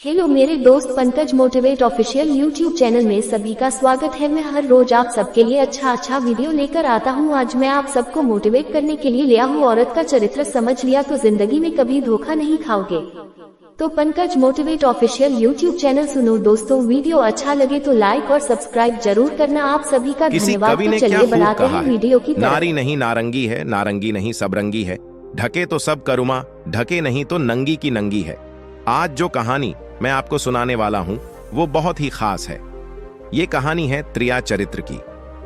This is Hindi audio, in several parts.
हेलो मेरे दोस्त Pankaj motivate official YouTube channel में सभी का स्वागत है। मैं हर रोज आप सबके लिए अच्छा वीडियो लेकर आता हूं। आज मैं आप सबको मोटिवेट करने के लिए लिया हूं। औरत का चरित्र समझ लिया तो जिंदगी में कभी धोखा नहीं खाओगे। तो Pankaj motivate official YouTube channel सुनो दोस्तों, वीडियो अच्छा लगे तो लाइक और सब्सक्राइब जरूर करना। आप सभी का धन्यवाद। तो चलिए बढ़ाते हैं वीडियो की तरफ। नारी नहीं नारंगी है, नारंगी नहीं सबरंगी है, ढके तो सब करुमा, ढके नहीं तो नंगी की नंगी है। आज जो कहानी मैं आपको सुनाने वाला हूं वो बहुत ही खास है। ये कहानी है त्रिया चरित्र की।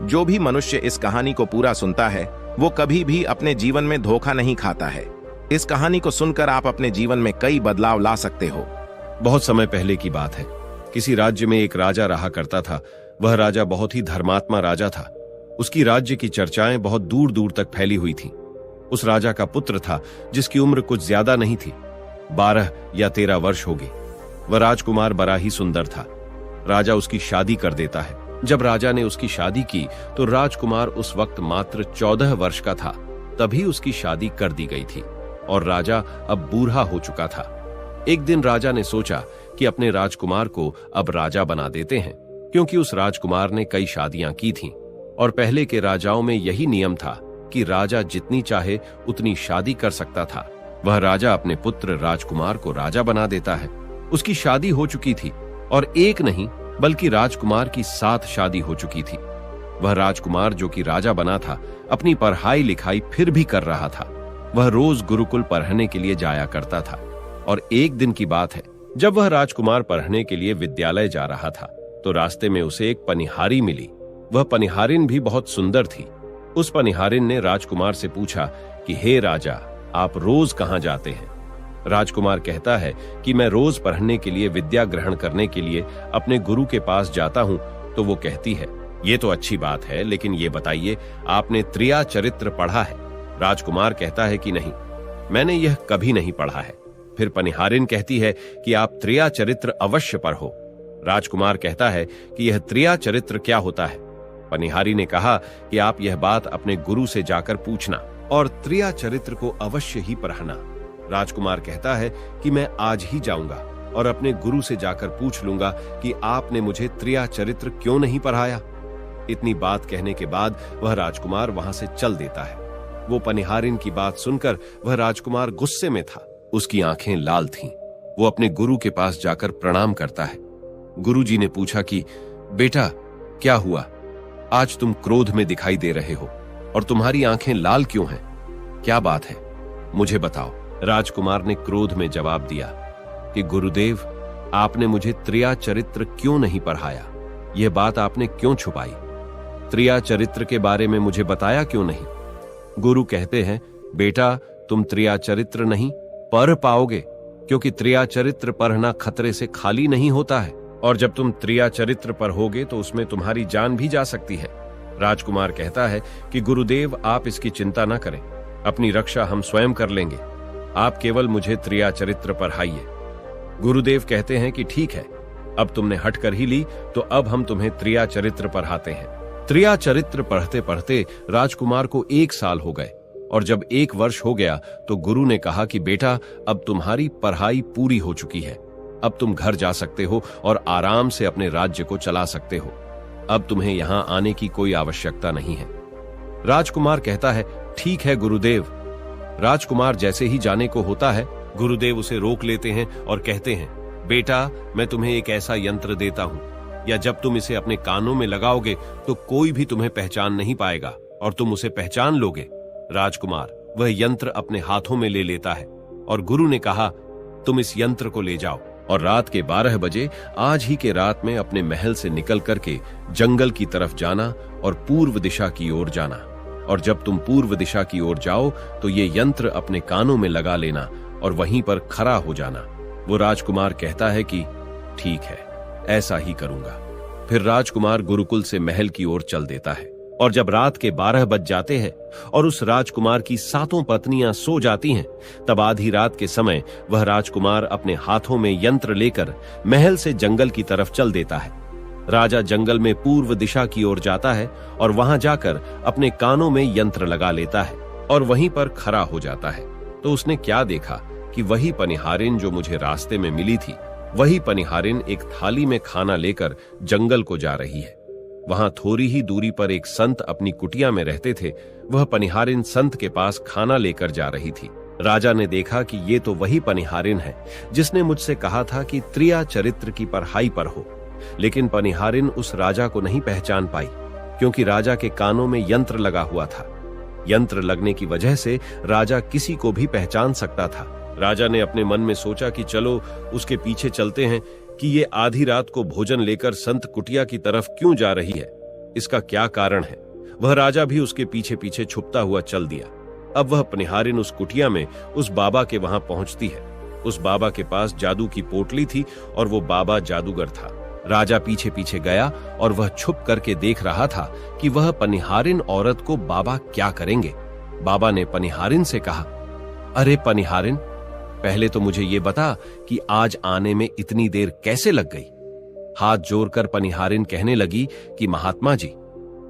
जो भी मनुष्य इस कहानी को पूरा सुनता है वो कभी भी अपने जीवन में धोखा नहीं खाता है। इस कहानी को सुनकर आप अपने जीवन में कई बदलाव ला सकते हो। बहुत समय पहले की बात है। किसी राज्य में एक राजा रहा करता था। वह राजा बहुत ही धर्मात्मा राजा था। उसकी राज्य की चर्चाएं बहुत दूर दूर तक फैली हुई थीं। उस राजा का पुत्र था जिसकी उम्र कुछ ज्यादा नहीं थी, 12 या 13 वर्ष होगी। वह राजकुमार बड़ा ही सुंदर था। राजा उसकी शादी कर देता है। जब राजा ने उसकी शादी की तो राजकुमार उस वक्त मात्र 14 वर्ष का था। तभी उसकी शादी कर दी गई थी और राजा अब बूढ़ा हो चुका था। एक दिन राजा ने सोचा कि अपने राजकुमार को अब राजा बना देते हैं, क्योंकि उस राजकुमार ने कई शादियां की थीं और पहले के राजाओं में यही नियम था कि राजा जितनी चाहे उतनी शादी कर सकता था। वह राजा अपने पुत्र राजकुमार को राजा बना देता है। उसकी शादी हो चुकी थी और एक नहीं बल्कि राजकुमार की 7 शादी हो चुकी थी। वह राजकुमार जो कि राजा बना था अपनी पढ़ाई लिखाई फिर भी कर रहा था। वह रोज गुरुकुल पढ़ने के लिए जाया करता था और एक दिन की बात है, जब वह राजकुमार पढ़ने के लिए विद्यालय जा रहा था तो रास्ते में उसे एक पनिहारी मिली। वह पनिहारिन भी बहुत सुंदर थी। उस पनिहारिन ने राजकुमार से पूछा कि हे राजा, आप रोज कहां जाते हैं? राजकुमार कहता है कि मैं रोज पढ़ने के लिए विद्या ग्रहण करने के लिए अपने गुरु के पास जाता हूं। तो वो कहती है, ये तो अच्छी बात है, लेकिन ये बताइए आपने त्रिया चरित्र पढ़ा है? राजकुमार कहता है कि नहीं, मैंने यह कभी नहीं पढ़ा है। फिर पनिहारिन कहती है कि आप त्रिया चरित्र अवश्य पढ़ो। राजकुमार कहता है कि यह त्रिया चरित्र क्या होता है? पनिहारी ने कहा कि आप यह बात अपने गुरु से जाकर पूछना और त्रिया चरित्र को अवश्य ही पढ़ना। राजकुमार कहता है कि मैं आज ही जाऊंगा और अपने गुरु से जाकर पूछ लूंगा कि आपने मुझे त्रिया चरित्र क्यों नहीं पढ़ाया। इतनी बात कहने के बाद वह राजकुमार वहां से चल देता है। वो पनिहारिन की बात सुनकर वह राजकुमार गुस्से में था। उसकी आंखें लाल थीं। वो अपने गुरु के पास जाकर प्रणाम करता है। गुरुजी ने पूछा कि बेटा, क्या हुआ? आज तुम क्रोध में दिखाई दे रहे हो और तुम्हारी आंखें लाल क्यों हैं? क्या बात है, मुझे बताओ। राजकुमार ने क्रोध में जवाब दिया कि गुरुदेव, आपने मुझे त्रिया चरित्र क्यों नहीं पढ़ाया? यह बात आपने क्यों छुपाई? त्रिया चरित्र के बारे में मुझे बताया क्यों नहीं? गुरु कहते हैं, बेटा, तुम त्रिया चरित्र नहीं पढ़ पाओगे, क्योंकि त्रिया चरित्र पढ़ना खतरे से खाली नहीं होता है और जब तुम त्रिया चरित्र पढ़ोगे तो उसमें तुम्हारी जान भी जा सकती है। राजकुमार कहता है कि गुरुदेव, आप इसकी चिंता न करें, अपनी रक्षा हम स्वयं कर लेंगे। आप केवल मुझे त्रिया चरित्र पढ़ाइए। गुरुदेव कहते हैं कि ठीक है, अब तुमने हट कर ही ली तो अब हम तुम्हें त्रिया चरित्र पढ़ाते हैं। त्रिया चरित्र पढ़ते पढ़ते राजकुमार को 1 साल हो गए और जब 1 वर्ष हो गया तो गुरु ने कहा कि बेटा, अब तुम्हारी पढ़ाई पूरी हो चुकी है। अब तुम घर जा सकते हो और आराम से अपने राज्य को चला सकते हो। अब तुम्हें यहां आने की कोई आवश्यकता नहीं है। राजकुमार कहता है, ठीक है गुरुदेव। राजकुमार जैसे ही जाने को होता है, गुरुदेव उसे रोक लेते हैं और कहते हैं, बेटा, मैं तुम्हें एक ऐसा यंत्र देता हूं, या जब तुम इसे अपने कानों में लगाओगे तो कोई भी तुम्हें पहचान नहीं पाएगा और तुम उसे पहचान लोगे। राजकुमार वह यंत्र अपने हाथों में ले लेता है और गुरु ने कहा, तुम इस यंत्र को ले जाओ और रात के 12 बजे आज ही के रात में अपने महल से निकल करके जंगल की तरफ जाना और पूर्व दिशा की ओर जाना। और जब तुम पूर्व दिशा की ओर जाओ तो ये यंत्र अपने कानों में लगा लेना और वहीं पर खड़ा हो जाना। वो राजकुमार कहता है कि ठीक है, ऐसा ही करूंगा। फिर राजकुमार गुरुकुल से महल की ओर चल देता है और जब रात के 12 बज जाते हैं और उस राजकुमार की 7 पत्नियां सो जाती हैं, तब आधी रात के समय वह राजकुमार अपने हाथों में यंत्र लेकर महल से जंगल की तरफ चल देता है। राजा जंगल में पूर्व दिशा की ओर जाता है और वहां जाकर अपने कानों में यंत्र लगा लेता है और वहीं पर खड़ा हो जाता है। तो उसने क्या देखा कि वही पनिहारिन जो मुझे रास्ते में मिली थी वही पनिहारिन एक थाली में खाना लेकर जंगल को जा रही है। वहां थोड़ी ही दूरी पर एक संत अपनी कुटिया में रहते थे। वह पनिहारिन संत के पास खाना लेकर जा रही थी। राजा ने देखा कि ये तो वही पनिहारिन है जिसने मुझसे कहा था कि त्रिया चरित्र की पढ़ाई पर हो। लेकिन पनिहारिन उस राजा को नहीं पहचान पाई, क्योंकि राजा के कानों में यंत्र लगा हुआ था। यंत्र लगने की वजह से राजा किसी को भी पहचान सकता था। राजा ने अपने मन में सोचा कि चलो उसके पीछे चलते हैं कि ये आधी रात को भोजन लेकर संत कुटिया की तरफ क्यों जा रही है, इसका क्या कारण है। वह राजा भी उसके पीछे पीछे छुपता हुआ चल दिया। अब वह पनिहारिन उस कुटिया में उस बाबा के वहां पहुंचती है। उस बाबा के पास जादू की पोटली थी और वो बाबा जादूगर था। राजा पीछे पीछे गया और वह छुप करके देख रहा था कि वह पनिहारिन औरत को बाबा क्या करेंगे। बाबा ने पनिहारिन से कहा, अरे पनिहारिन, पहले तो मुझे ये बता कि आज आने में इतनी देर कैसे लग गई। हाथ जोड़कर पनिहारिन कहने लगी कि महात्मा जी,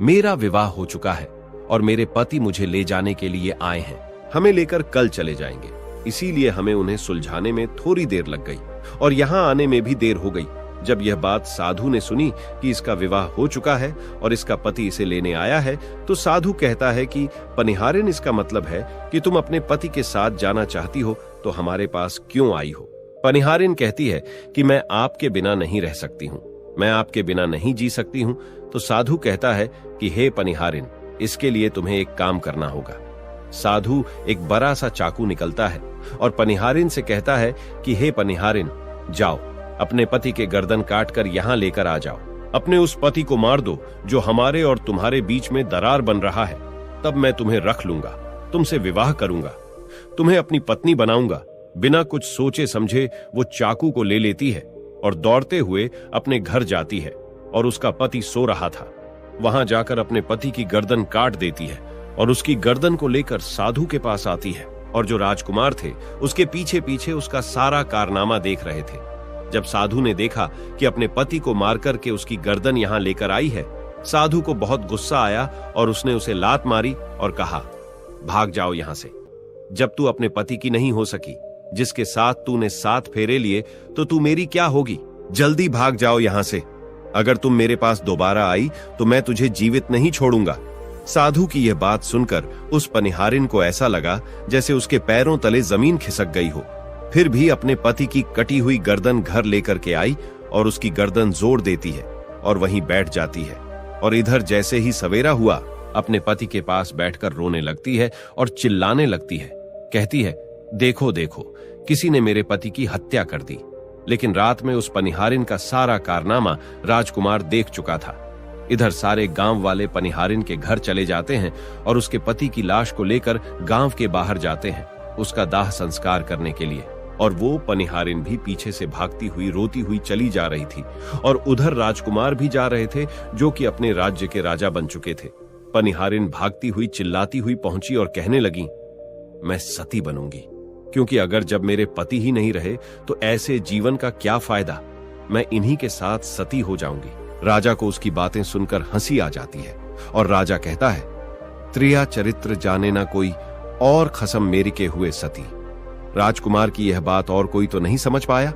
मेरा विवाह हो चुका है और मेरे पति मुझे ले जाने के लिए आए हैं। हमें लेकर कल चले जाएंगे, इसीलिए हमें उन्हें सुलझाने में थोड़ी देर लग गई और यहां आने में भी देर हो गई। जब यह बात साधु ने सुनी कि इसका विवाह हो चुका है और इसका पति इसे लेने आया है, तो साधु कहता है कि पनिहारिन, इसका मतलब है कि तुम अपने पति के साथ जाना चाहती हो, तो हमारे पास क्यों आई हो। पनिहारिन कहती है कि मैं आपके बिना नहीं रह सकती हूँ, मैं आपके बिना नहीं जी सकती हूँ। तो साधु कहता है कि हे पनिहारिन, इसके लिए तुम्हें एक काम करना होगा। साधु एक बड़ा सा चाकू निकलता है और पनिहारिन से कहता है कि हे पनिहारिन, जाओ अपने पति के गर्दन काटकर यहां लेकर आ जाओ। अपने उस पति को मार दो जो हमारे और तुम्हारे बीच में दरार बन रहा है, तब मैं तुम्हें रख लूंगा, तुमसे विवाह करूंगा, तुम्हें अपनी पत्नी बनाऊंगा। बिना कुछ सोचे समझे वो चाकू को ले लेती है और दौड़ते हुए अपने घर जाती है और उसका पति सो रहा था। वहां जाकर अपने पति की गर्दन काट देती है और उसकी गर्दन को लेकर साधु के पास आती है और जो राजकुमार थे उसके पीछे पीछे उसका सारा कारनामा देख रहे थे। जब साधु ने देखा कि अपने पति को मार करके उसकी गर्दन यहां लेकर आई है, साधु को बहुत गुस्सा आया और उसने उसे लात मारी और कहा, भाग जाओ यहां से। जब तू अपने पति की नहीं हो सकी, जिसके साथ तूने 7 फेरे लिए, तो तू मेरी क्या होगी। जल्दी भाग जाओ यहां से। अगर तुम मेरे पास दोबारा आई तो मैं तुझे जीवित नहीं छोड़ूंगा। साधु की यह बात सुनकर उस पनिहारिन को ऐसा लगा जैसे उसके पैरों तले जमीन खिसक गई हो। फिर भी अपने पति की कटी हुई गर्दन घर लेकर के आई और उसकी गर्दन जोड़ देती है और वहीं बैठ जाती है। और इधर जैसे ही सवेरा हुआ, अपने पति के पास बैठकर रोने लगती है और चिल्लाने लगती है। कहती है, देखो देखो, किसी ने मेरे पति की हत्या कर दी। लेकिन रात में उस पनिहारिन का सारा कारनामा राजकुमार देख चुका था। इधर सारे गांव वाले पनिहारिन के घर चले जाते हैं और उसके पति की लाश को लेकर गांव के बाहर जाते हैं उसका दाह संस्कार करने के लिए। और वो पनिहारिन भी पीछे से भागती हुई रोती हुई चली जा रही थी और उधर राजकुमार भी जा रहे थे जो कि अपने राज्य के राजा बन चुके थे। पनिहारिन भागती हुई चिल्लाती हुई पहुंची और कहने लगी, मैं सती बनूंगी, क्योंकि अगर जब मेरे पति ही नहीं रहे तो ऐसे जीवन का क्या फायदा। मैं इन्हीं के साथ सती हो जाऊंगी। राजा को उसकी बातें सुनकर हंसी आ जाती है और राजा कहता है, त्रिया चरित्र जाने ना कोई और खसम मेरी के हुए सती। राजकुमार की यह बात और कोई तो नहीं समझ पाया,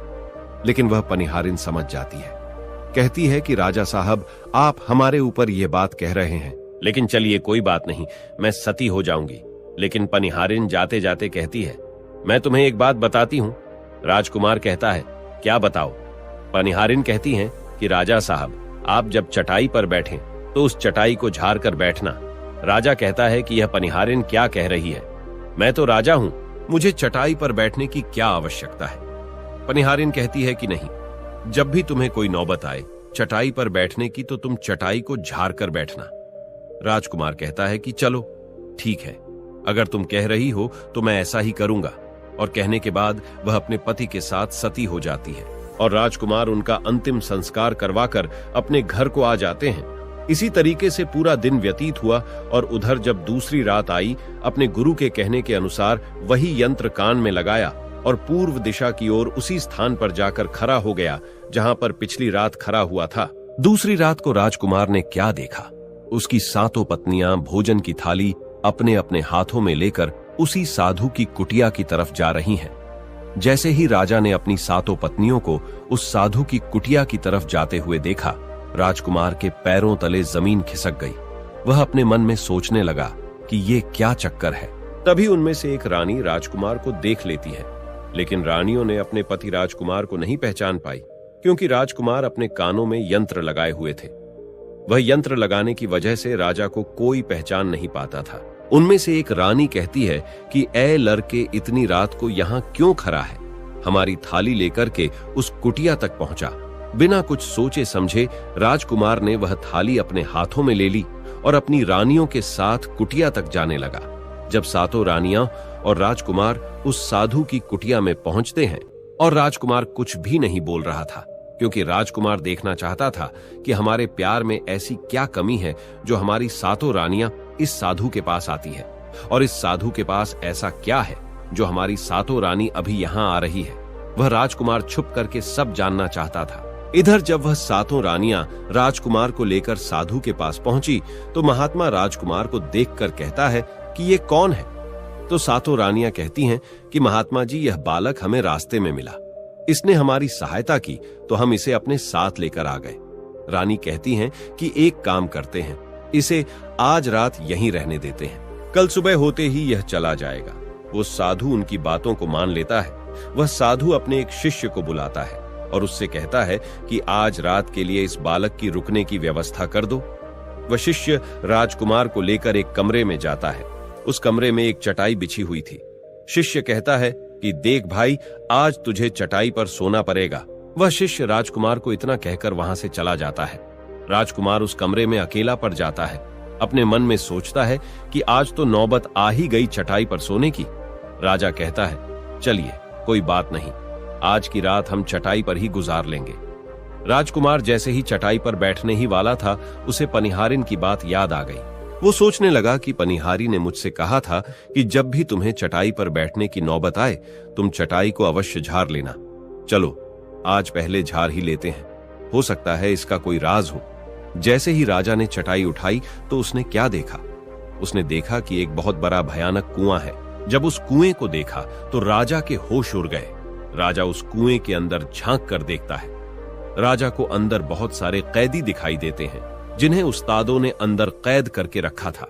लेकिन वह पनिहारिन समझ जाती है। कहती है कि राजा साहब, आप हमारे ऊपर यह बात कह रहे हैं, लेकिन चलिए कोई बात नहीं, मैं सती हो जाऊंगी। लेकिन पनिहारिन जाते जाते कहती है, मैं तुम्हें एक बात बताती हूं। राजकुमार कहता है, क्या बताओ। पनिहारिन कहती हैं कि राजा साहब, आप जब चटाई पर बैठें तो उस चटाई को झाड़ कर बैठना। राजा कहता है कि यह पनिहारिन क्या कह रही है, मैं तो राजा हूं, मुझे चटाई पर बैठने की क्या आवश्यकता है। पनिहारिन कहती है कि नहीं, जब भी तुम्हें कोई नौबत आए चटाई पर बैठने की, तो तुम चटाई को झाड़ कर बैठना। राजकुमार कहता है कि चलो ठीक है, अगर तुम कह रही हो तो मैं ऐसा ही करूंगा। और कहने के बाद वह अपने पति के साथ सती हो जाती है और राजकुमार उनका अंतिम संस्कार करवाकर अपने घर को आ जाते हैं। इसी तरीके से पूरा दिन व्यतीत हुआ और उधर जब दूसरी रात आई, अपने गुरु के कहने के अनुसार वही यंत्र कान में लगाया और पूर्व दिशा की ओर उसी स्थान पर जाकर खड़ा हो गया जहां पर पिछली रात खड़ा हुआ था। दूसरी रात को राजकुमार ने क्या देखा, उसकी 7 पत्नियां भोजन की थाली अपने अपने हाथों में लेकर उसी साधु की कुटिया की तरफ जा रही हैं। जैसे ही राजा ने अपनी 7 पत्नियों को उस साधु की कुटिया की तरफ जाते हुए देखा, राजकुमार के पैरों तले जमीन खिसक गई। वह अपने मन में सोचने लगा कि ये क्या चक्कर है। तभी उनमें से एक रानी राजकुमार को देख लेती है, लेकिन रानियों ने अपने पति राजकुमार को नहीं पहचान पाई, क्योंकि राजकुमार अपने कानों में यंत्र लगाए हुए थे। वह यंत्र लगाने की वजह से राजा को कोई पहचान नहीं पाता था। उनमें से एक रानी कहती है कि ए लड़के, इतनी रात को यहाँ क्यों खड़ा है? हमारी थाली लेकर के उस कुटिया तक पहुंचा। बिना कुछ सोचे समझे राजकुमार ने वह थाली अपने हाथों में ले ली और अपनी रानियों के साथ कुटिया तक जाने लगा। जब 7 रानियां और राजकुमार उस साधु की कुटिया में पहुंचते हैं, और राजकुमार कुछ भी नहीं बोल रहा था, क्योंकि राजकुमार देखना चाहता था कि हमारे प्यार में ऐसी क्या कमी है जो हमारी 7 रानियां इस साधु के पास आती है, और इस साधु के पास ऐसा क्या है जो हमारी 7 रानी अभी यहाँ आ रही है। वह राजकुमार छुप करके सब जानना चाहता था। इधर जब वह 7 रानियां राजकुमार को लेकर साधु के पास पहुंची, तो महात्मा राजकुमार को देखकर कहता है कि ये कौन है? तो 7 रानियां कहती हैं कि महात्मा जी, यह बालक हमें रास्ते में मिला, इसने हमारी सहायता की तो हम इसे अपने साथ लेकर आ गए। रानी कहती हैं कि एक काम करते हैं, इसे आज रात यहीं रहने देते हैं, कल सुबह होते ही यह चला जाएगा। वो साधु उनकी बातों को मान लेता है। वह साधु अपने एक शिष्य को बुलाता है और उससे कहता है कि आज रात के लिए इस बालक की रुकने की व्यवस्था कर दो। वह शिष्य राजकुमार को लेकर एक कमरे में जाता है। उस कमरे में एक चटाई बिछी हुई थी। शिष्य कहता है कि देख भाई, आज तुझे चटाई पर सोना पड़ेगा। वह शिष्य राजकुमार को इतना कहकर वहां से चला जाता है। राजकुमार उस कमरे में अकेला पड़ जाता है। अपने मन में सोचता है कि आज तो नौबत आ ही गई चटाई पर सोने की। राजा कहता है, चलिए कोई बात नहीं, आज की रात हम चटाई पर ही गुजार लेंगे। राजकुमार जैसे ही चटाई पर बैठने ही वाला था, उसे पनिहारिन की बात याद आ गई। वो सोचने लगा कि पनिहारी ने मुझसे कहा था कि जब भी तुम्हें चटाई पर बैठने की नौबत आए, तुम चटाई को अवश्य झाड़ लेना। चलो आज पहले झाड़ ही लेते हैं, हो सकता है इसका कोई राज हो। जैसे ही राजा ने चटाई उठाई तो उसने क्या देखा? उसने देखा कि एक बहुत बड़ा भयानक कुआं है। जब उस कुएं को देखा तो राजा के होश उड़ गए। राजा उस कुएं के अंदर झांक कर देखता है। राजा को अंदर बहुत सारे कैदी दिखाई देते हैं, जिन्हें उस्तादों ने अंदर कैद करके रखा था।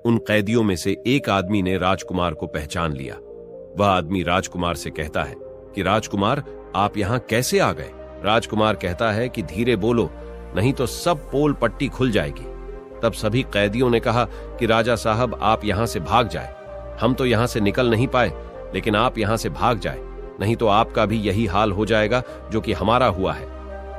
उन कैदियों में से एक आदमी ने राजकुमार को पहचान लिया। वह आदमी राजकुमार से कहता है कि राजकुमार, आप यहां कैसे आ गए? राजकुमार कहता है कि धीरे बोलो, नहीं तो सब पोल पट्टी खुल जाएगी। तब सभी कैदियों ने कहा कि राजा साहब, आप यहां से भाग जाए। हम तो यहां से निकल नहीं पाए, लेकिन आप यहां से भाग जाए, नहीं तो आपका भी यही हाल हो जाएगा जो कि हमारा हुआ है।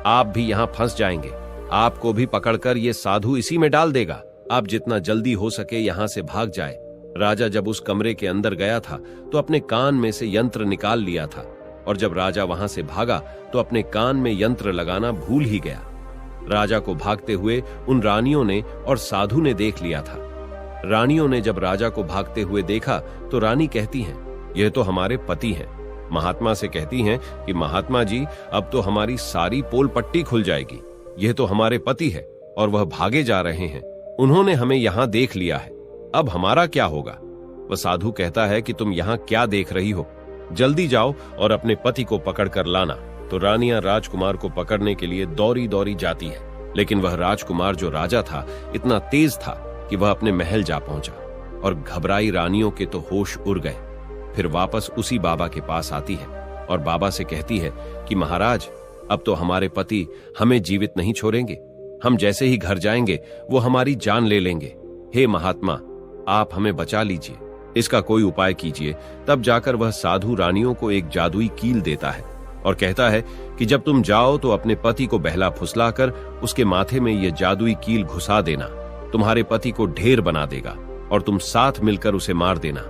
आप भी यहां फंस जाएंगे, आपको भी पकड़कर ये साधु इसी में डाल देगा। आप जितना जल्दी हो सके यहां से भाग जाए। राजा जब उस कमरे के अंदर गया था तो अपने कान में से यंत्र निकाल लिया था, और जब राजा वहां से भागा तो अपने कान में यंत्र लगाना भूल ही गया। राजा को भागते हुए उन रानियों ने और साधु ने देख लिया था। रानियों ने जब राजा को भागते हुए देखा तो रानी कहती हैं, यह तो हमारे पति हैं। महात्मा से कहती हैं कि महात्मा जी, अब तो हमारी सारी पोल पट्टी खुल जाएगी। यह तो हमारे पति है और वह भागे जा रहे हैं। उन्होंने हमें यहां देख लिया है, अब हमारा क्या होगा? वह साधु कहता है कि तुम यहां क्या देख रही हो, जल्दी जाओ और अपने पति को पकड़ कर लाना। तो रानियां राजकुमार को पकड़ने के लिए दौड़ी दौड़ी जाती है, लेकिन वह राजकुमार जो राजा था इतना तेज था कि वह अपने महल जा पहुंचा, और घबराई रानियों के तो होश उड़ गए। फिर वापस उसी बाबा के पास आती है और बाबा से कहती है कि महाराज, अब तो हमारे पति हमें जीवित नहीं छोड़ेंगे। हम जैसे ही घर जाएंगे वो हमारी जान ले लेंगे। हे महात्मा, आप हमें बचा लीजिए, इसका कोई उपाय कीजिए। तब जाकर वह साधु रानियों को एक जादुई कील देता है और कहता है कि जब तुम जाओ तो अपने पति को बहला फुसलाकर उसके माथे में यह जादुई कील घुसा देना। तुम्हारे पति को ढेर बना देगा और तुम साथ मिलकर उसे मार देना।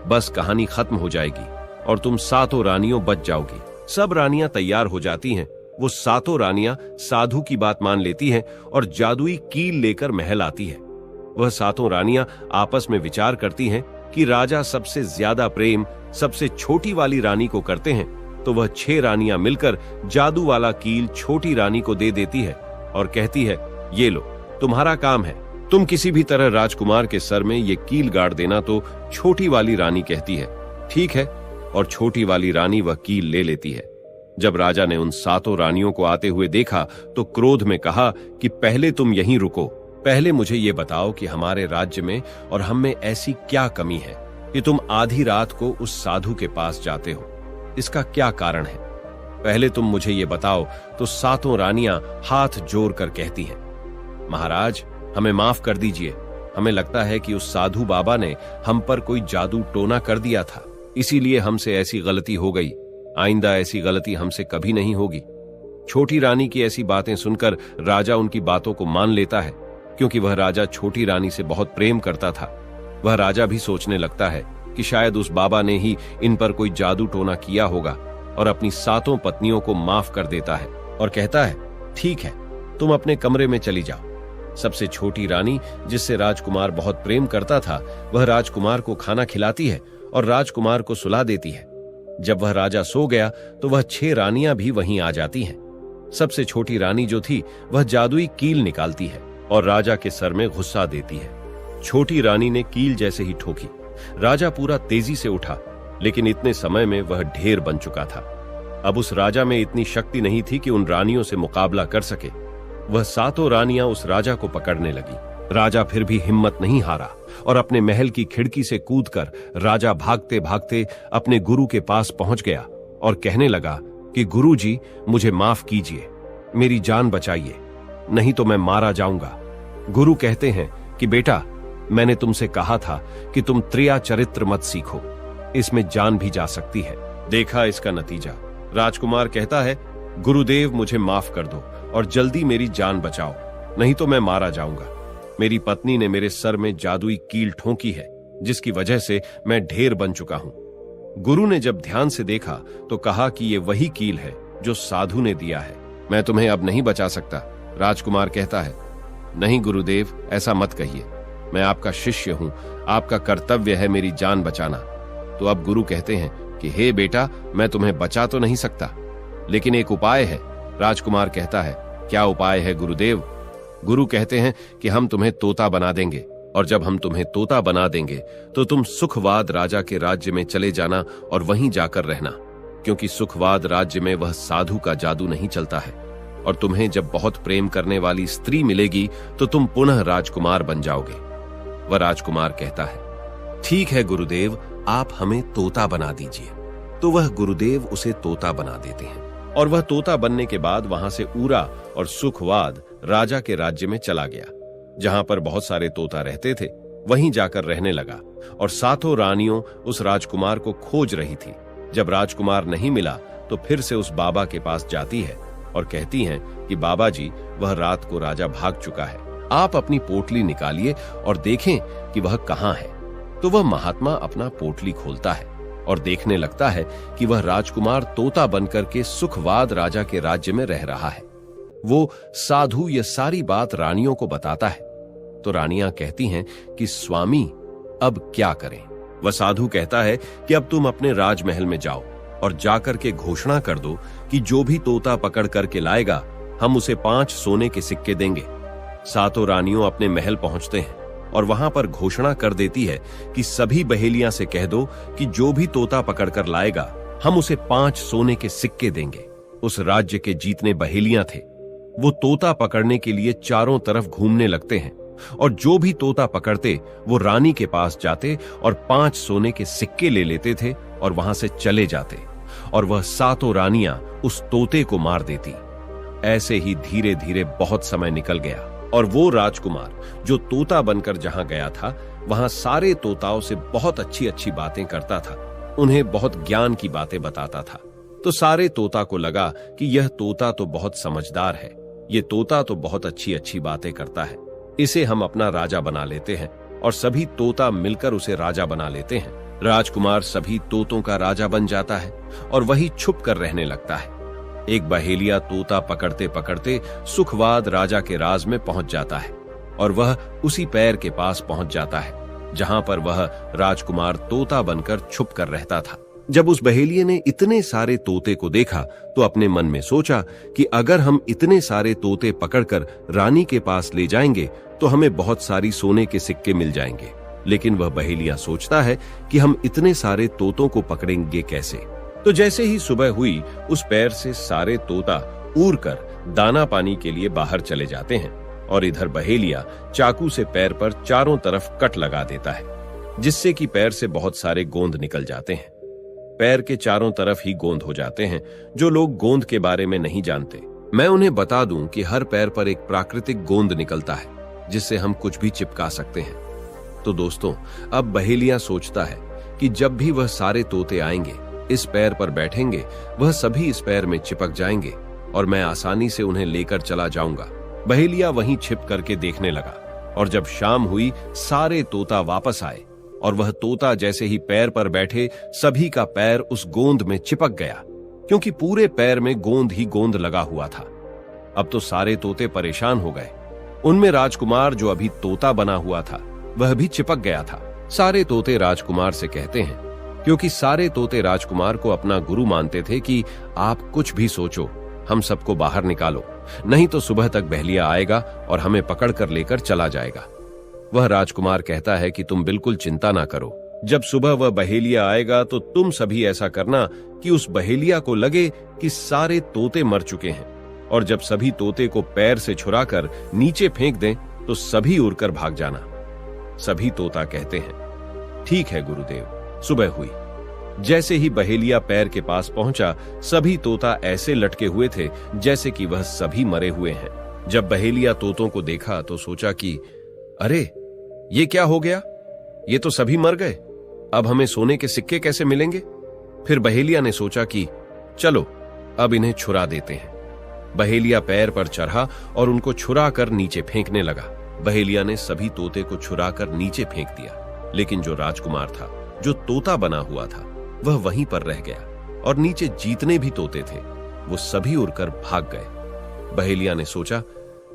बस कहानी खत्म हो जाएगी और तुम 7 रानियों बच जाओगी। सब रानियां तैयार हो जाती हैं। वो 7 रानियां साधु की बात मान लेती हैं और जादुई कील लेकर महल आती है। वह 7 रानियां आपस में विचार करती हैं कि राजा सबसे ज्यादा प्रेम सबसे छोटी वाली रानी को करते हैं, तो वह 6 रानियां मिलकर जादू वाला कील छोटी रानी को दे देती है और कहती है, ये लो, तुम्हारा काम है, तुम किसी भी तरह राजकुमार के सर में ये कील गाड़ देना। तो छोटी वाली रानी कहती है, ठीक है, और छोटी वाली रानी वह कील ले लेती है। जब राजा ने उन 7 रानियों को आते हुए देखा तो क्रोध में कहा कि पहले तुम यहीं रुको, पहले मुझे ये बताओ कि हमारे राज्य में और हम में ऐसी क्या कमी है कि तुम आधी रात को उस साधु के पास जाते हो। इसका क्या कारण है? पहले तुम मुझे ये बताओ। तो 7 रानियां हाथ जोड़ कर कहती हैं, महाराज हमें माफ कर दीजिए, हमें लगता है कि उस साधु बाबा ने हम पर कोई जादू टोना कर दिया था, इसीलिए हमसे ऐसी गलती हो गई। आइंदा ऐसी गलती हमसे कभी नहीं होगी। छोटी रानी की ऐसी बातें सुनकर राजा उनकी बातों को मान लेता है, क्योंकि वह राजा छोटी रानी से बहुत प्रेम करता था। वह राजा भी सोचने लगता है कि शायद उस बाबा ने ही इन पर कोई जादू टोना किया होगा, और अपनी 7 पत्नियों को माफ कर देता है और कहता है, ठीक है, तुम अपने कमरे में चली जाओ। सबसे छोटी रानी, जिससे राजकुमार बहुत प्रेम करता था, वह राजकुमार को खाना खिलाती है और राजकुमार को सुला देती है। जब वह राजा सो गया तो वह 6 रानियां भी वहीं आ जाती हैं। सबसे छोटी रानी जो थी वह जादुई कील निकालती है और राजा के सर में घुसा देती है। छोटी रानी ने कील जैसे ही ठोकी, राजा पूरा तेजी से उठा, लेकिन इतने समय में वह ढेर बन चुका था। अब उस राजा में इतनी शक्ति नहीं थी कि उन रानियों से मुकाबला कर सके। वह 7 रानियां उस राजा को पकड़ने लगी। राजा फिर भी हिम्मत नहीं हारा और अपने महल की खिड़की से कूदकर राजा भागते भागते अपने गुरु के पास पहुंच गया और कहने लगा कि गुरु जी, मुझे माफ कीजिए, मेरी जान बचाइए, नहीं तो मैं मारा जाऊंगा। गुरु कहते हैं कि बेटा, मैंने तुमसे कहा था कि तुम त्रिया चरित्र मत सीखो, इसमें जान भी जा सकती है। देखा इसका नतीजा। राजकुमार कहता है, गुरुदेव मुझे माफ कर दो और जल्दी मेरी जान बचाओ, नहीं तो मैं मारा जाऊंगा। मेरी पत्नी ने मेरे सर में जादुई कील ठोंकी है, जिसकी वजह से मैं ढेर बन चुका हूं। गुरु ने जब ध्यान से देखा तो कहा कि ये वही कील है जो साधु ने दिया है। मैं तुम्हें अब नहीं बचा सकता। राजकुमार कहता है, नहीं गुरुदेव, ऐसा मत कहिए, मैं आपका शिष्य हूं, आपका कर्तव्य है मेरी जान बचाना। तो अब गुरु कहते हैं कि हे बेटा, मैं तुम्हें बचा तो नहीं सकता, लेकिन एक उपाय है। राजकुमार कहता है, क्या उपाय है गुरुदेव? गुरु कहते हैं कि हम तुम्हें तोता बना देंगे, और जब हम तुम्हें तोता बना देंगे तो तुम सुखवाद राजा के राज्य में चले जाना और वहीं जाकर रहना, क्योंकि सुखवाद राज्य में वह साधु का जादू नहीं चलता है। और तुम्हें जब बहुत प्रेम करने वाली स्त्री मिलेगी तो तुम पुनः राजकुमार बन जाओगे। वह राजकुमार कहता है, ठीक है गुरुदेव, आप हमें तोता बना दीजिए। तो वह गुरुदेव उसे तोता बना देते हैं, और वह तोता बनने के बाद वहां से ऊरा और सुखवाद राजा के राज्य में चला गया। जहां पर बहुत सारे तोता रहते थे वहीं जाकर रहने लगा, और 7 रानियों उस राजकुमार को खोज रही थी। जब राजकुमार नहीं मिला तो फिर से उस बाबा के पास जाती है और कहती हैं कि बाबा जी, वह रात को राजा भाग चुका है, आप अपनी पोटली निकालिए और देखें कि वह कहां है। तो वह महात्मा अपना पोटली खोलता है और देखने लगता है कि वह राजकुमार तोता बनकर के सुखवाद राजा के राज्य में रह रहा है। वो साधु ये सारी बात रानियों को बताता है। तो रानियां कहती हैं कि स्वामी, अब क्या करें? वह साधु कहता है कि अब तुम अपने राजमहल में जाओ और जाकर के घोषणा कर दो कि जो भी तोता पकड़ करके लाएगा, हम उसे 5 सोने के सिक्के देंगे। 7 रानियों अपने महल पहुंचते हैं और वहां पर घोषणा कर देती है कि सभी बहेलियां से कह दो कि जो भी तोता पकड़कर लाएगा, हम उसे 5 सोने के सिक्के देंगे। उस राज्य के जितने बहेलियां थे वो तोता पकड़ने के लिए चारों तरफ घूमने लगते हैं, और जो भी तोता पकड़ते वो रानी के पास जाते और 5 सोने के सिक्के ले लेते थे और वहां से चले जाते, और वह 7 रानियां उस तोते को मार देती। ऐसे ही धीरे धीरे बहुत समय निकल गया, और वो राजकुमार जो तोता बनकर जहां गया था, वहां सारे तोताओं से बहुत अच्छी अच्छी बातें करता था, उन्हें बहुत ज्ञान की बातें बताता था। तो सारे तोता को लगा कि यह तोता तो बहुत समझदार है, ये तोता तो बहुत अच्छी अच्छी बातें करता है, इसे हम अपना राजा बना लेते हैं। और सभी तोता मिलकर उसे राजा बना लेते हैं। राजकुमार सभी तोतों का राजा बन जाता है और वही छुप कर रहने लगता है। एक बहेलिया तोता पकड़ते पकड़ते सुखवाद राजा के राज में पहुंच जाता है, और वह उसी पैर के पास पहुंच जाता है जहां पर वह राजकुमार तोता बनकर छुप कर रहता था। जब उस बहेलिये ने इतने सारे तोते को देखा तो अपने मन में सोचा कि अगर हम इतने सारे तोते पकड़कर रानी के पास ले जाएंगे तो हमें बहुत सारी सोने के सिक्के मिल जाएंगे। लेकिन वह बहेलिया सोचता है कि हम इतने सारे तोतों को पकड़ेंगे कैसे। तो जैसे ही सुबह हुई, उस पैर से सारे तोता उड़ कर दाना पानी के लिए बाहर चले जाते हैं और इधर बहेलिया चाकू से पैर पर चारों तरफ कट लगा देता है, जिससे कि पैर से बहुत सारे गोंद निकल जाते हैं। पैर के चारों तरफ ही गोंद हो जाते हैं। जो लोग गोंद के बारे में नहीं जानते, मैं उन्हें बता दूं कि हर पैर पर एक प्राकृतिक गोंद निकलता है, जिससे हम कुछ भी चिपका सकते हैं। तो दोस्तों, अब बहेलिया सोचता है कि जब भी वह सारे तोते आएंगे, इस पैर पर बैठेंगे, वह सभी इस पैर में चिपक जाएंगे और मैं आसानी से उन्हें लेकर चला जाऊंगा। बहेलिया वहीं छिप करके देखने लगा और जब शाम हुई, सारे तोता वापस आए और वह तोता जैसे ही पैर पर बैठे, सभी का पैर उस गोंद में चिपक गया, क्योंकि पूरे पैर में गोंद ही गोंद लगा हुआ था। अब तो सारे तोते परेशान हो गए। उनमें राजकुमार, जो अभी तोता बना हुआ था, वह भी चिपक गया था। सारे तोते राजकुमार से कहते हैं, क्योंकि सारे तोते राजकुमार को अपना गुरु मानते थे, कि आप कुछ भी सोचो, हम सबको बाहर निकालो, नहीं तो सुबह तक बहेलिया आएगा और हमें पकड़ कर लेकर चला जाएगा। वह राजकुमार कहता है कि तुम बिल्कुल चिंता ना करो, जब सुबह वह बहेलिया आएगा तो तुम सभी ऐसा करना कि उस बहेलिया को लगे कि सारे तोते मर चुके हैं, और जब सभी तोते को पैर से छुड़ाकर नीचे फेंक दें तो सभी उड़कर भाग जाना। सभी तोता कहते हैं, ठीक है गुरुदेव। सुबह हुई। जैसे ही बहेलिया पैर के पास पहुंचा, सभी तोता ऐसे लटके हुए थे जैसे कि वह सभी मरे हुए हैं। जब बहेलिया तोतों को देखा तो सोचा कि अरे, ये क्या हो गया? ये तो सभी मर गए। अब हमें सोने के सिक्के कैसे मिलेंगे? फिर बहेलिया ने सोचा कि चलो अब इन्हें छुरा देते हैं। बहेलिया पैर पर चढ़ा और उनको छुरा कर नीचे फेंकने लगा। बहेलिया ने सभी तोते को छुरा कर नीचे फेंक दिया, लेकिन जो राजकुमार था, जो तोता बना हुआ था, वह वहीं पर रह गया और नीचे जितने भी तोते थे वो सभी उड़कर भाग गए। बहेलिया ने सोचा,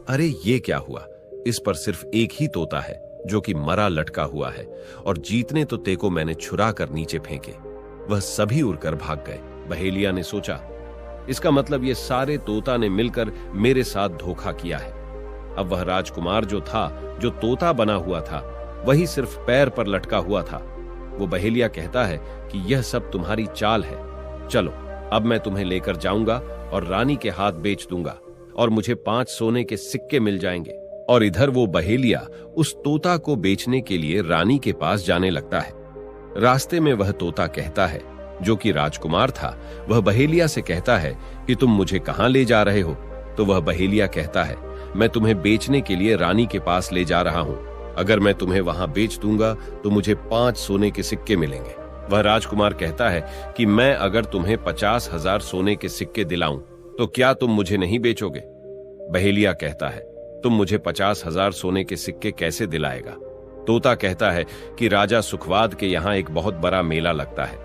अरे ये क्या हुआ? इस पर सिर्फ एक ही तोता है जो कि मरा लटका हुआ है, और जितने तोते को मैंने छुरा कर नीचे फेंके वह सभी उड़कर भाग गए। बहेलिया ने सोचा, इसका मतलब ये सारे तोता ने मिलकर मेरे साथ धोखा किया है। अब वह राजकुमार जो था, जो तोता बना हुआ था, वही सिर्फ पैर पर लटका हुआ था। वो बहेलिया कहता है कि यह सब तुम्हारी चाल है। चलो अब मैं तुम्हें लेकर जाऊंगा और रानी के हाथ बेच दूंगा और मुझे 5 सोने के सिक्के मिल जाएंगे। और इधर वो बहेलिया उस तोता को बेचने के लिए रानी के पास जाने लगता है। रास्ते में वह तोता कहता है, जो कि राजकुमार था, वह बहेलिया से कहता है कि तुम मुझे कहां ले जा रहे हो? तो वह बहेलिया कहता है, मैं तुम्हें बेचने के लिए रानी के पास ले जा रहा हूं। अगर मैं तुम्हें वहां बेच दूंगा तो मुझे 5 सोने के सिक्के मिलेंगे। वह राजकुमार कहता है कि मैं अगर तुम्हें 50,000 सोने के सिक्के दिलाऊं तो क्या तुम मुझे नहीं बेचोगे? बहेलिया कहता है, तुम मुझे 50,000 सोने के सिक्के कैसे दिलाएगा? तोता कहता है कि राजा सुखवाद के यहाँ एक बहुत बड़ा मेला लगता है,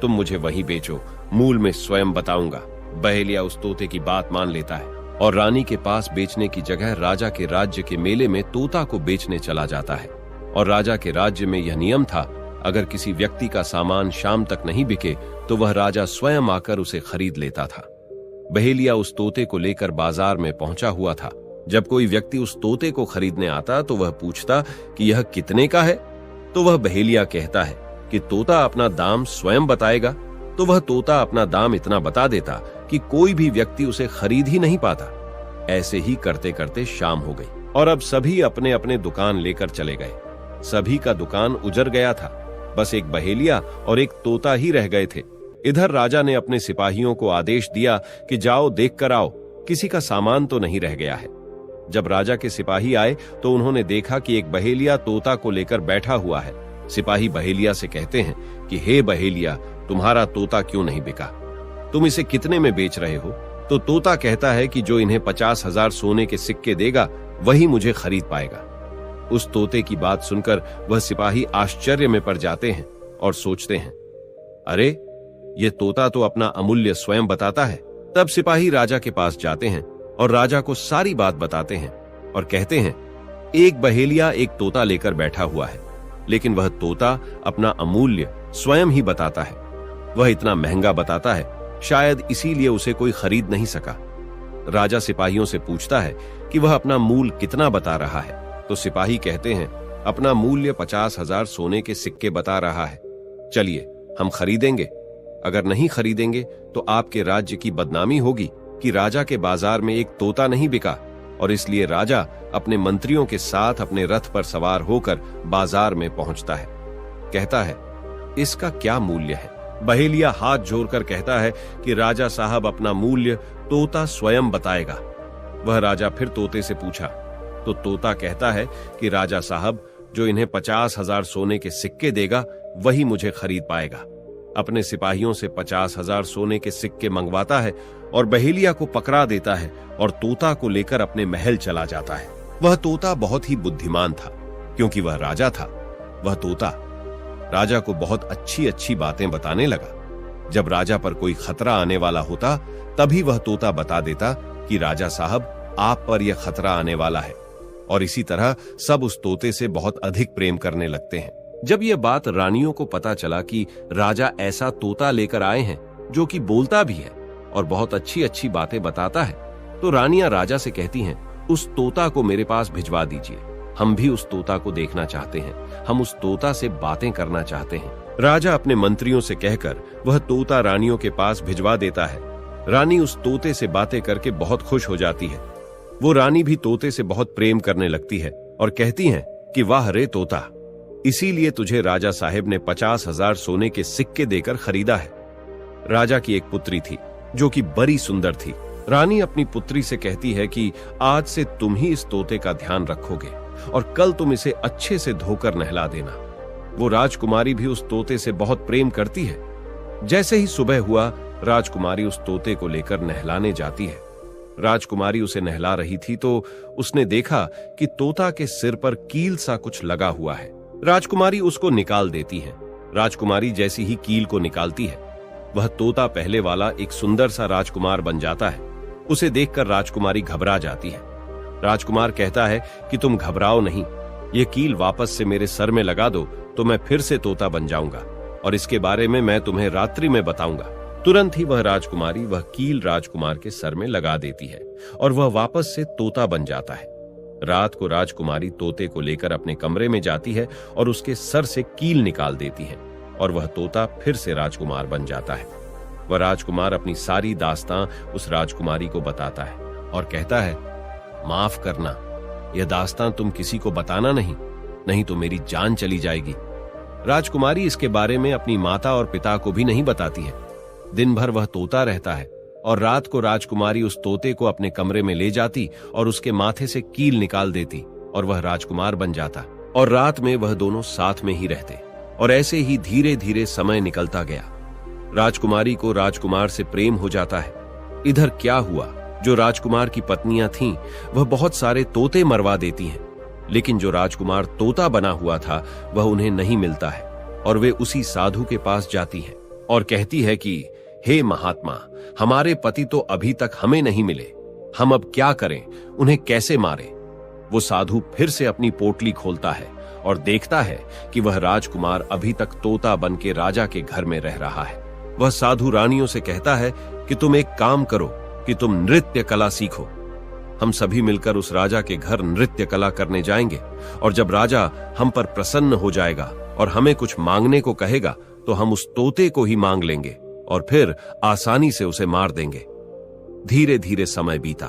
तुम मुझे वहीं बेचो, मूल में स्वयं बताऊंगा। बहेलिया उस तोते की बात मान लेता है और रानी के पास बेचने की जगह राजा के राज्य के मेले में तोता को बेचने चला जाता है। और राजा के राज्य में यह नियम था, अगर किसी व्यक्ति का सामान शाम तक नहीं बिके तो वह राजा स्वयं आकर उसे खरीद लेता था। बहेलिया उस तोते को लेकर बाजार में पहुंचा हुआ था। जब कोई व्यक्ति उस तोते को खरीदने आता तो वह पूछता कि यह कितने का है? तो वह बहेलिया कहता है कि तोता अपना दाम स्वयं बताएगा। तो वह तोता अपना दाम इतना बता देता कि कोई भी व्यक्ति उसे खरीद ही नहीं पाता। ऐसे ही करते करते शाम हो गई और अब सभी अपने अपने दुकान लेकर चले गए। सभी का दुकान उजड़ गया था, बस एक बहेलिया और एक तोता ही रह गए थे। इधर राजा ने अपने सिपाहियों को आदेश दिया कि जाओ देख कर आओ, किसी का सामान तो नहीं रह गया है। जब राजा के सिपाही आए तो उन्होंने देखा कि एक बहेलिया तोता को लेकर बैठा हुआ है। सिपाही बहेलिया से कहते हैं कि हे बहेलिया, तुम्हारा तोता क्यों नहीं बिका? तुम इसे कितने में बेच रहे हो? तो तोता कहता है कि जो इन्हें 50,000 सोने के सिक्के देगा वही मुझे खरीद पाएगा। उस तोते की बात सुनकर वह सिपाही आश्चर्य में पड़ जाते हैं और सोचते हैं, अरे ये तोता तो अपना अमूल्य स्वयं बताता है। तब सिपाही राजा के पास जाते हैं और राजा को सारी बात बताते हैं और कहते हैं, एक बहेलिया एक तोता लेकर बैठा हुआ है, लेकिन वह तोता अपना अमूल्य स्वयं ही बताता है। वह इतना महंगा बताता है, शायद इसीलिए उसे कोई खरीद नहीं सका। राजा सिपाहियों से पूछता है कि वह अपना मूल कितना बता रहा है। तो सिपाही कहते हैं अपना मूल्य 50,000 सोने के सिक्के बता रहा है। चलिए हम खरीदेंगे। अगर नहीं खरीदेंगे तो आपके राज्य की बदनामी होगी कि राजा के बाजार में एक तोता नहीं बिका, और इसलिए राजा अपने मंत्रियों के साथ अपने रथ पर सवार होकर बाजार में पहुंचता है। कहता है, इसका क्या मूल्य है? बहेलिया हाथ जोड़कर कहता है कि राजा साहब, अपना मूल्य तोता स्वयं बताएगा। वह राजा फिर तोते से पूछा तो तोता कहता है कि राजा साहब, जो इन्हें 50,000 सोने के सिक्के देगा वही मुझे खरीद पाएगा। अपने सिपाहियों से 50,000 सोने के सिक्के मंगवाता है और बहेलिया को पकड़ा देता है और तोता को लेकर अपने महल चला जाता है। वह तोता बहुत ही बुद्धिमान था, क्योंकि वह राजा था। वह तोता राजा को बहुत अच्छी अच्छी बातें बताने लगा। जब राजा पर कोई खतरा आने वाला होता तभी वह तोता बता देता कि राजा साहब, आप पर यह खतरा आने वाला है, और इसी तरह सब उस तोते से बहुत अधिक प्रेम करने लगते हैं। जब यह बात रानियों को पता चला कि राजा ऐसा तोता लेकर आए हैं जो कि बोलता भी है और बहुत अच्छी अच्छी बातें बताता है, तो रानियां राजा से कहती हैं, उस तोता को मेरे पास भिजवा दीजिए। हम भी उस तोता को देखना चाहते हैं, हम उस तोता से बातें करना चाहते हैं। राजा अपने मंत्रियों से कहकर वह तोता रानियों के पास भिजवा देता है। रानी उस तोते से बातें करके बहुत खुश हो जाती है। वो रानी भी तोते से बहुत प्रेम करने लगती है और कहती हैं कि वाह रे तोता, इसीलिए तुझे राजा साहेब ने 50,000 सोने के सिक्के देकर खरीदा है। राजा की एक पुत्री थी जो कि बड़ी सुंदर थी। रानी अपनी पुत्री से कहती है कि आज से तुम ही इस तोते का ध्यान रखोगे और कल तुम इसे अच्छे से धोकर नहला देना। वो राजकुमारी भी उस तोते से बहुत प्रेम करती है। जैसे ही सुबह हुआ, राजकुमारी उस तोते को लेकर नहलाने जाती है। राजकुमारी उसे नहला रही थी तो उसने देखा कि तोता के सिर पर कील सा कुछ लगा हुआ है। राजकुमारी उसको निकाल देती है। राजकुमारी जैसी ही कील को निकालती है, वह तोता पहले वाला एक सुंदर सा राजकुमार बन जाता है। उसे देखकर राजकुमारी घबरा जाती है। राजकुमार कहता है कि तुम घबराओ नहीं, ये कील वापस से मेरे सर में लगा दो तो मैं फिर से तोता बन जाऊंगा, और इसके बारे में मैं तुम्हें रात्रि में बताऊंगा। तुरंत ही वह राजकुमारी वह कील राजकुमार के सर में लगा देती है और वह वापस से तोता बन जाता है। रात को राजकुमारी तोते को लेकर अपने कमरे में जाती है और उसके सर से कील निकाल देती है और वह तोता फिर से राजकुमार बन जाता है। वह राजकुमार अपनी सारी दास्तां उस राजकुमारी को बताता है और कहता है, माफ करना, यह दास्तां तुम किसी को बताना नहीं तो मेरी जान चली जाएगी। राजकुमारी इसके बारे में अपनी माता और पिता को भी नहीं बताती है। दिन भर वह तोता रहता है और रात को राजकुमारी उस तोते को अपने कमरे में ले जाती और उसके माथे से कील निकाल देती और वह राजकुमार बन जाता, और रात में वह दोनों साथ में ही रहते, और ऐसे ही धीरे धीरे समय निकलता गया। राजकुमारी को राजकुमार से प्रेम हो जाता है। इधर क्या हुआ, जो राजकुमार की पत्नियां थीं वह बहुत सारे तोते मरवा देती हैं, लेकिन जो राजकुमार तोता बना हुआ था वह उन्हें नहीं मिलता है, और वे उसी साधु के पास जाती हैं और कहती है कि हे महात्मा, हमारे पति तो अभी तक हमें नहीं मिले, हम अब क्या करें, उन्हें कैसे मारें? वो साधु फिर से अपनी पोटली खोलता है और देखता है कि वह राजकुमार अभी तक तोता बन के राजा के घर में रह रहा है। वह साधु रानियों से कहता है कि तुम एक काम करो कि तुम नृत्य कला सीखो। हम सभी मिलकर उस राजा के घर नृत्य कला करने जाएंगे, और जब राजा हम पर प्रसन्न हो जाएगा और हमें कुछ मांगने को कहेगा तो हम उस तोते को ही मांग लेंगे और फिर आसानी से उसे मार देंगे। धीरे धीरे समय बीता।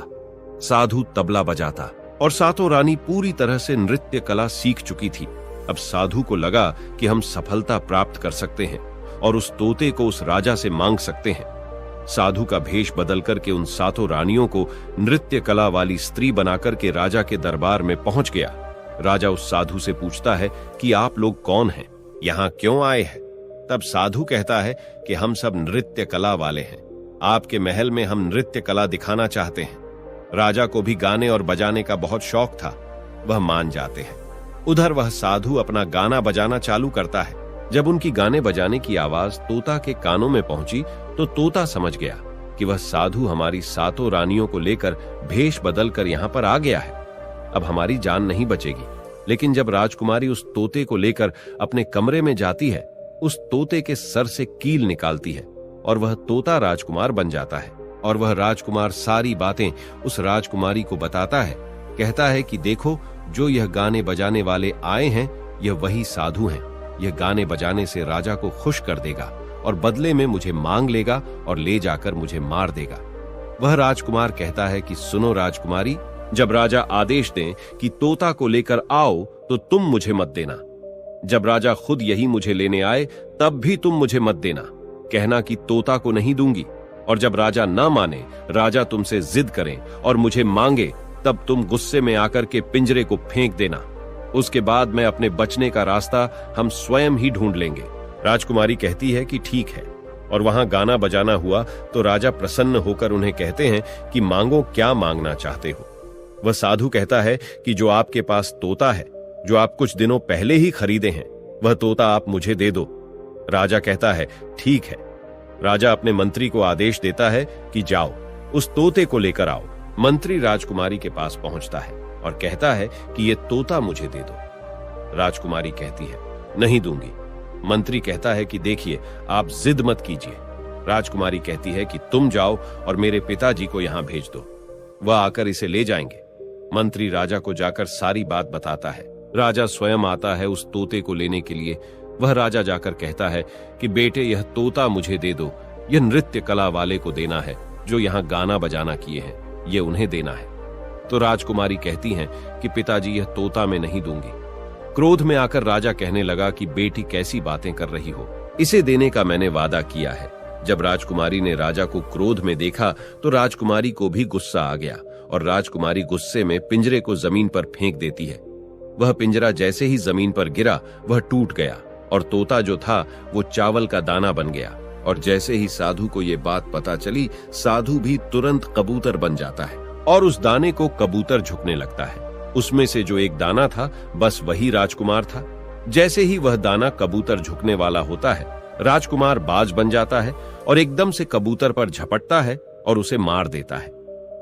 साधु तबला बजाता और सातों रानी पूरी तरह से नृत्य कला सीख चुकी थी। अब साधु को लगा कि हम सफलता प्राप्त कर सकते हैं और उस तोते को उस राजा से मांग सकते हैं। साधु का भेष बदल करके उन सातों रानियों को नृत्य कला वाली स्त्री बनाकर के राजा के दरबार में पहुंच गया। राजा उस साधु से पूछता है कि आप लोग कौन हैं, यहाँ क्यों आए हैं? तब साधु कहता है कि हम सब नृत्य कला वाले हैं, आपके महल में हम नृत्य कला दिखाना चाहते हैं। राजा को भी गाने और बजाने का बहुत शौक था, वह मान जाते हैं। उधर वह साधु अपना गाना बजाना चालू करता है। जब उनकी गाने बजाने की आवाज तोता के कानों में पहुंची तो तोता समझ गया कि वह साधु हमारी सातों रानियों को लेकर भेष बदल कर यहाँ पर आ गया है, अब हमारी जान नहीं बचेगी। लेकिन जब राजकुमारी उस तोते को लेकर अपने कमरे में जाती है, उस तोते के सर से कील निकालती है और वह तोता राजकुमार बन जाता है, और वह राजकुमार सारी बातें उस राजकुमारी को बताता है। कहता है कि देखो, जो यह गाने बजाने वाले आए हैं यह वही साधु हैं। यह गाने बजाने से राजा को खुश कर देगा और बदले में मुझे मांग लेगा और ले जाकर मुझे मार देगा। वह राजकुमार कहता है कि सुनो राजकुमारी, जब राजा आदेश दें कि तोता को लेकर आओ तो तुम मुझे मत देना। जब राजा खुद यही मुझे लेने आए तब भी तुम मुझे मत देना। कहना कि तोता को नहीं दूंगी, और जब राजा ना माने, राजा तुमसे जिद करें और मुझे मांगे, तब तुम गुस्से में आकर के पिंजरे को फेंक देना। उसके बाद मैं अपने बचने का रास्ता हम स्वयं ही ढूंढ लेंगे। राजकुमारी कहती है कि ठीक है, और वहां गाना बजाना हुआ तो राजा प्रसन्न होकर उन्हें कहते हैं कि मांगो, क्या मांगना चाहते हो। वह साधु कहता है कि जो आपके पास तोता है, जो आप कुछ दिनों पहले ही खरीदे हैं, वह तोता आप मुझे दे दो। राजा कहता है ठीक है। राजा अपने मंत्री को आदेश देता है कि जाओ उस तोते को लेकर आओ। मंत्री राजकुमारी के पास पहुंचता है और कहता है कि यह तोता मुझे दे दो। राजकुमारी कहती है नहीं दूंगी। मंत्री कहता है कि देखिए, आप जिद मत कीजिए। राजकुमारी कहती है कि तुम जाओ और मेरे पिताजी को यहां भेज दो, वह आकर इसे ले जाएंगे। मंत्री राजा को जाकर सारी बात बताता है। राजा स्वयं आता है उस तोते को लेने के लिए। वह राजा जाकर कहता है कि बेटे, यह तोता मुझे दे दो। यह नृत्य कला वाले को देना है जो यहाँ गाना बजाना किए हैं, यह उन्हें देना है। तो राजकुमारी कहती हैं कि पिताजी, यह तोता मैं नहीं दूंगी। क्रोध में आकर राजा कहने लगा कि बेटी, कैसी बातें कर रही हो, इसे देने का मैंने वादा किया है। जब राजकुमारी ने राजा को क्रोध में देखा तो राजकुमारी को भी गुस्सा आ गया और राजकुमारी गुस्से में पिंजरे को जमीन पर फेंक देती है। वह पिंजरा जैसे ही जमीन पर गिरा वह टूट गया और तोता जो था वो चावल का दाना बन गया। और जैसे ही साधु को ये बात पता चली, साधु भी तुरंत कबूतर बन जाता है और उस दाने को कबूतर झुकने लगता है। उसमें से जो एक दाना था बस वही राजकुमार था। जैसे ही वह दाना कबूतर झुकने वाला होता है, राजकुमार बाज बन जाता है और एकदम से कबूतर पर झपटता है और उसे मार देता है।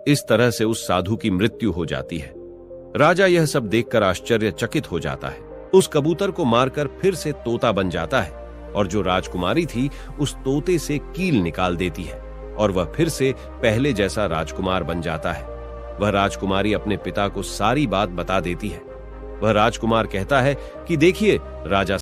इस तरह से उस साधु की मृत्यु हो जाती है। राजा यह सब देखकर आश्चर्यचकित हो जाता है। उस कबूतर को मारकर फिर से तोता बन जाता है और जो राजकुमारी थी उस तोते से कील निकाल देती है और वह फिर से पहले जैसा राजकुमार बन जाता है। वह राजकुमारी अपने पिता को सारी बात बता देती है। वह राजकुमार कहता है कि देखिए, राजा